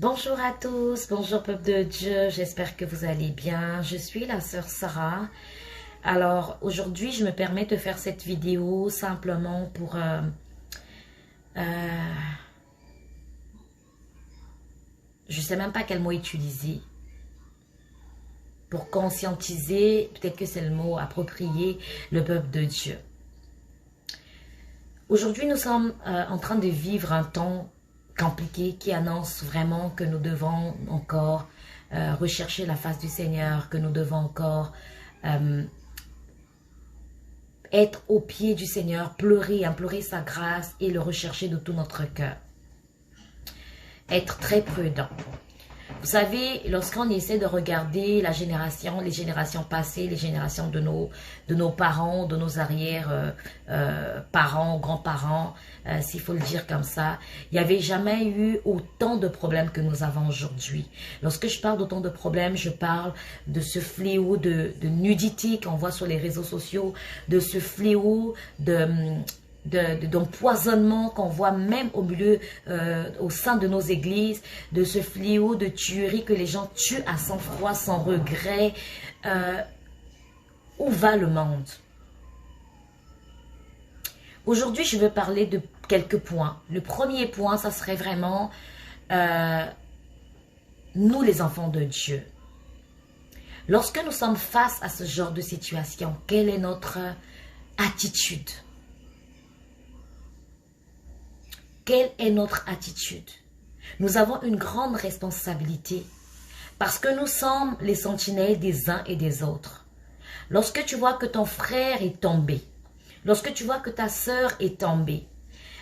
Bonjour à tous, bonjour peuple de Dieu, j'espère que vous allez bien. Je suis la sœur Sarah. Alors aujourd'hui je me permets de faire cette vidéo simplement pour je sais même pas quel mot utiliser, pour conscientiser, peut-être que c'est le mot approprié, le peuple de Dieu. Aujourd'hui nous sommes en train de vivre un temps compliqué qui annonce vraiment que nous devons encore rechercher la face du Seigneur, que nous devons encore être au pied du Seigneur, pleurer, implorer sa grâce et le rechercher de tout notre cœur. Être très prudent. Vous savez, lorsqu'on essaie de regarder les générations passées, les générations de nos parents, de nos arrière-parents, grands-parents, s'il faut le dire comme ça, il n'y avait jamais eu autant de problèmes que nous avons aujourd'hui. Lorsque je parle d'autant de problèmes, je parle de ce fléau de nudité qu'on voit sur les réseaux sociaux, de ce fléau d'empoisonnement qu'on voit même au milieu, au sein de nos églises, de ce fléau de tuerie que les gens tuent à sang-froid, sans regret. Où va le monde? Aujourd'hui, je veux parler de quelques points. Le premier point, ça serait vraiment nous les enfants de Dieu. Lorsque nous sommes face à ce genre de situation, quelle est notre attitude? Quelle est notre attitude? Nous avons une grande responsabilité parce que nous sommes les sentinelles des uns et des autres. Lorsque tu vois que ton frère est tombé, lorsque tu vois que ta sœur est tombée,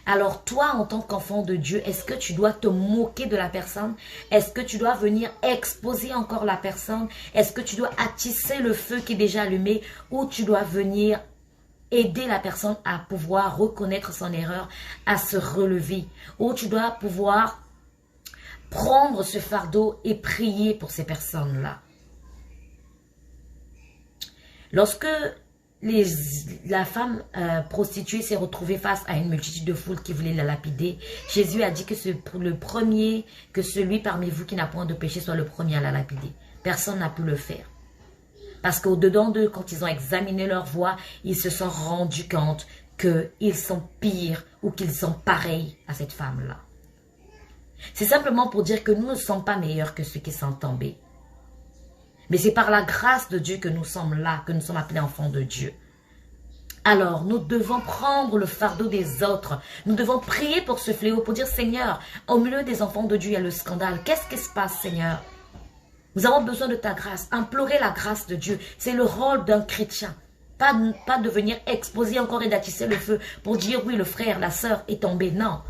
alors toi en tant qu'enfant de Dieu, est-ce que tu dois te moquer de la personne? Est-ce que tu dois venir exposer encore la personne? Est-ce que tu dois attiser le feu qui est déjà allumé ou tu dois venir aider la personne à pouvoir reconnaître son erreur, à se relever. Ou tu dois pouvoir prendre ce fardeau et prier pour ces personnes-là. Lorsque la femme prostituée s'est retrouvée face à une multitude de foules qui voulaient la lapider, Jésus a dit que celui parmi vous qui n'a point de péché soit le premier à la lapider. Personne n'a pu le faire. Parce qu'au-dedans d'eux, quand ils ont examiné leur voie, ils se sont rendus compte qu'ils sont pires ou qu'ils sont pareils à cette femme-là. C'est simplement pour dire que nous ne sommes pas meilleurs que ceux qui sont tombés. Mais c'est par la grâce de Dieu que nous sommes là, que nous sommes appelés enfants de Dieu. Alors, nous devons prendre le fardeau des autres. Nous devons prier pour ce fléau, pour dire, Seigneur, au milieu des enfants de Dieu, il y a le scandale. Qu'est-ce qui se passe, Seigneur? Nous avons besoin de ta grâce. Implorer la grâce de Dieu. C'est le rôle d'un chrétien. Pas de venir exposer encore et d'attiser le feu pour dire oui, le frère, la sœur est tombé. Non.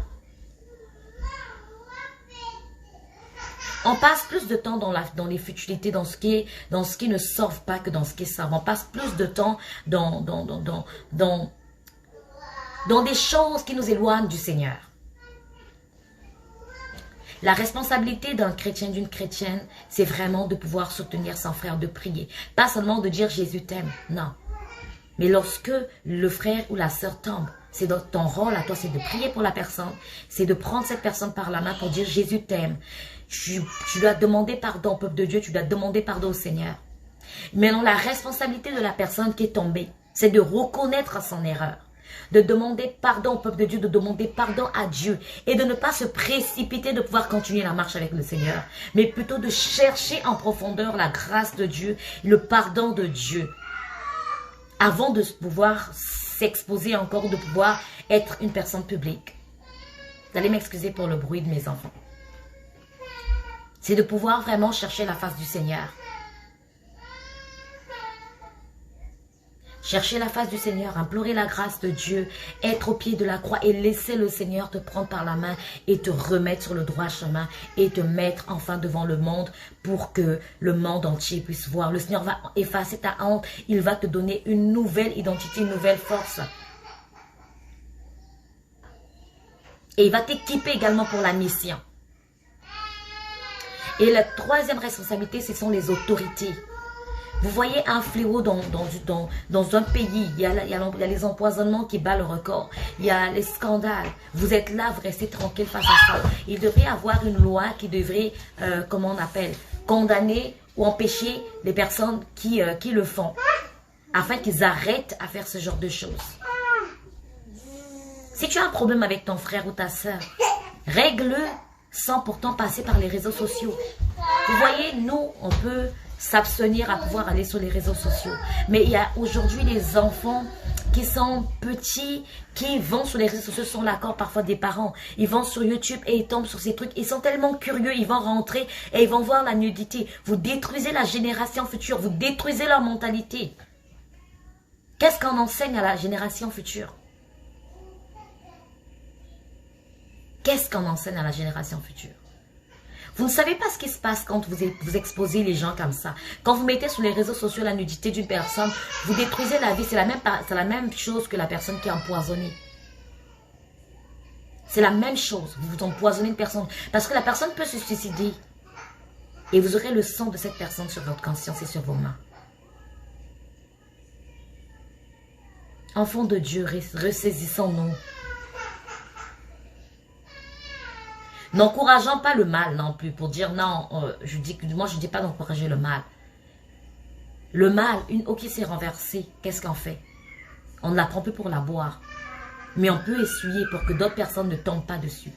On passe plus de temps dans les futilités, dans ce qui ne sauve pas que dans ce qui sauve. On passe plus de temps dans des choses qui nous éloignent du Seigneur. La responsabilité d'un chrétien, d'une chrétienne, c'est vraiment de pouvoir soutenir son frère, de prier. Pas seulement de dire Jésus t'aime, non. Mais lorsque le frère ou la sœur tombe, c'est ton rôle à toi, c'est de prier pour la personne, c'est de prendre cette personne par la main pour dire Jésus t'aime. Tu dois demander pardon au peuple de Dieu, tu dois demander pardon au Seigneur. Mais non, la responsabilité de la personne qui est tombée, c'est de reconnaître son erreur. De demander pardon au peuple de Dieu, de demander pardon à Dieu et de ne pas se précipiter de pouvoir continuer la marche avec le Seigneur, mais plutôt de chercher en profondeur la grâce de Dieu, le pardon de Dieu, avant de pouvoir s'exposer encore, de pouvoir être une personne publique. Vous allez m'excuser pour le bruit de mes enfants. C'est de pouvoir vraiment chercher la face du Seigneur. Chercher la face du Seigneur, implorer la grâce de Dieu, être au pied de la croix et laisser le Seigneur te prendre par la main et te remettre sur le droit chemin et te mettre enfin devant le monde pour que le monde entier puisse voir. Le Seigneur va effacer ta honte, il va te donner une nouvelle identité, une nouvelle force. Et il va t'équiper également pour la mission. Et la troisième responsabilité, ce sont les autorités. Vous voyez un fléau dans un pays, il y a les empoisonnements qui battent le record, il y a les scandales. Vous êtes là, vous restez tranquille face à ça. Il devrait y avoir une loi qui devrait, comment on appelle, condamner ou empêcher les personnes qui le font, afin qu'ils arrêtent à faire ce genre de choses. Si tu as un problème avec ton frère ou ta soeur, règle-le sans pourtant passer par les réseaux sociaux. Vous voyez, nous, on peut s'abstenir à pouvoir aller sur les réseaux sociaux. Mais il y a aujourd'hui des enfants qui sont petits, qui vont sur les réseaux sociaux sans l'accord parfois des parents. Ils vont sur YouTube et ils tombent sur ces trucs. Ils sont tellement curieux, ils vont rentrer et ils vont voir la nudité. Vous détruisez la génération future, vous détruisez leur mentalité. Qu'est-ce qu'on enseigne à la génération future? Qu'est-ce qu'on enseigne à la génération future? Vous ne savez pas ce qui se passe quand vous exposez les gens comme ça. Quand vous mettez sur les réseaux sociaux la nudité d'une personne, vous détruisez la vie. C'est la même chose que la personne qui est empoisonnée. C'est la même chose. Vous empoisonnez une personne. Parce que la personne peut se suicider. Et vous aurez le sang de cette personne sur votre conscience et sur vos mains. Enfants de Dieu, ressaisissons-nous. N'encourageons pas le mal non plus pour dire non, moi je dis pas d'encourager le mal. Le mal, ok c'est renversé, qu'est-ce qu'on fait? On ne la prend plus pour la boire. Mais on peut essuyer pour que d'autres personnes ne tombent pas dessus.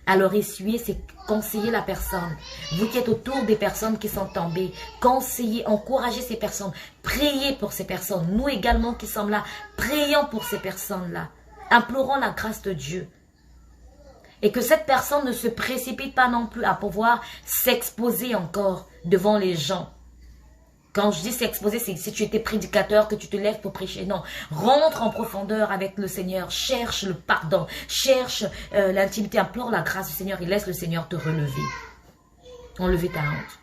Alors essuyer, c'est conseiller la personne. Vous qui êtes autour des personnes qui sont tombées, conseillez, encouragez ces personnes. Priez pour ces personnes. Nous également qui sommes là, prions pour ces personnes-là. Implorons la grâce de Dieu. Et que cette personne ne se précipite pas non plus à pouvoir s'exposer encore devant les gens. Quand je dis s'exposer, c'est si tu étais prédicateur, que tu te lèves pour prêcher. Non, rentre en profondeur avec le Seigneur. Cherche le pardon. Cherche l'intimité. Implore la grâce du Seigneur et laisse le Seigneur te relever. Enlever ta honte.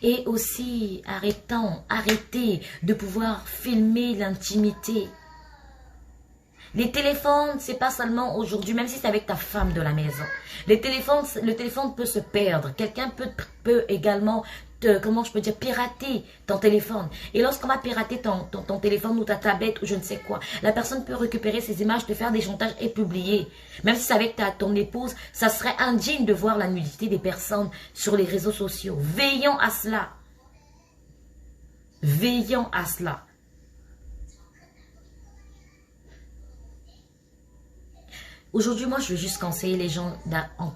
Et aussi, arrêtez de pouvoir filmer l'intimité. Les téléphones, c'est pas seulement aujourd'hui, même si c'est avec ta femme de la maison. Le téléphone peut se perdre. Quelqu'un peut également, comment je peux dire, pirater ton téléphone. Et lorsqu'on va pirater ton téléphone ou ta tablette ou je ne sais quoi, la personne peut récupérer ces images, te faire des chantages et publier. Même si c'est avec ton épouse, ça serait indigne de voir la nudité des personnes sur les réseaux sociaux. Veillons à cela. Veillons à cela. Aujourd'hui, moi, je veux juste conseiller les gens.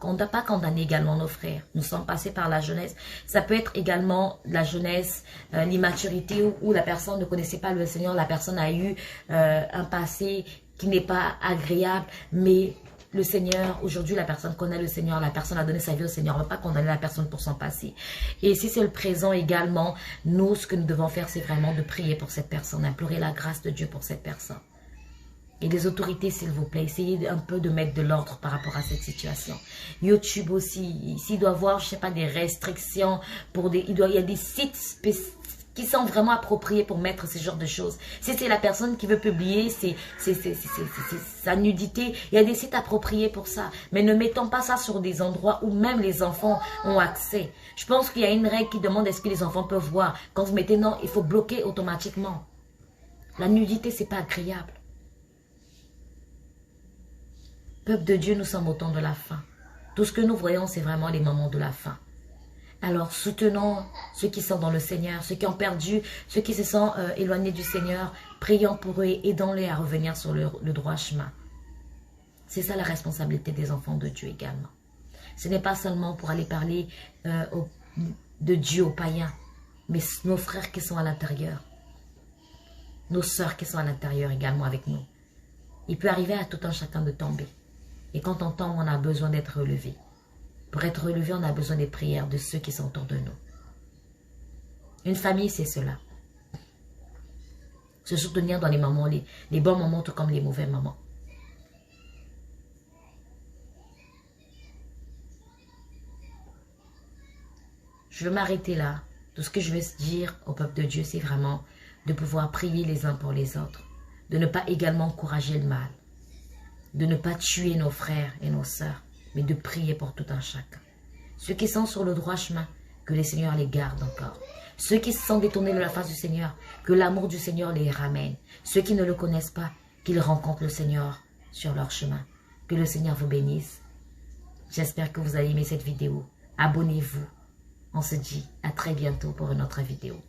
On ne doit pas condamner également nos frères. Nous sommes passés par la jeunesse. Ça peut être également la jeunesse, l'immaturité où la personne ne connaissait pas le Seigneur. La personne a eu un passé qui n'est pas agréable. Mais le Seigneur, aujourd'hui, la personne connaît le Seigneur. La personne a donné sa vie au Seigneur. On ne va pas condamner la personne pour son passé. Et si c'est le présent également, nous, ce que nous devons faire, c'est vraiment de prier pour cette personne. Implorer la grâce de Dieu pour cette personne. Et les autorités, s'il vous plaît, essayez un peu de mettre de l'ordre par rapport à cette situation. YouTube aussi, s'il doit y avoir, je sais pas, des restrictions pour il y a des sites qui sont vraiment appropriés pour mettre ce genre de choses. Si c'est la personne qui veut publier sa nudité, il y a des sites appropriés pour ça. Mais ne mettons pas ça sur des endroits où même les enfants ont accès. Je pense qu'il y a une règle qui demande est-ce que les enfants peuvent voir. Quand vous mettez non, il faut bloquer automatiquement. La nudité, c'est pas agréable. Peuple de Dieu, nous sommes au temps de la fin. Tout ce que nous voyons, c'est vraiment les moments de la fin. Alors, soutenons ceux qui sont dans le Seigneur, ceux qui ont perdu, ceux qui se sont éloignés du Seigneur. Prions pour eux et aidons-les à revenir sur le droit chemin. C'est ça la responsabilité des enfants de Dieu également. Ce n'est pas seulement pour aller parler de Dieu aux païens, mais nos frères qui sont à l'intérieur. Nos sœurs qui sont à l'intérieur également avec nous. Il peut arriver à tout un chacun de tomber. Et quand on tombe, on a besoin d'être relevé. Pour être relevé, on a besoin des prières de ceux qui sont autour de nous. Une famille, c'est cela. Se soutenir dans les moments, les bons moments, tout comme les mauvais moments. Je veux m'arrêter là. Tout ce que je veux dire au peuple de Dieu, c'est vraiment de pouvoir prier les uns pour les autres. De ne pas également encourager le mal. De ne pas tuer nos frères et nos sœurs, mais de prier pour tout un chacun. Ceux qui sont sur le droit chemin, que le Seigneur les garde encore. Ceux qui se sont détournés de la face du Seigneur, que l'amour du Seigneur les ramène. Ceux qui ne le connaissent pas, qu'ils rencontrent le Seigneur sur leur chemin. Que le Seigneur vous bénisse. J'espère que vous allez aimer cette vidéo. Abonnez-vous. On se dit à très bientôt pour une autre vidéo.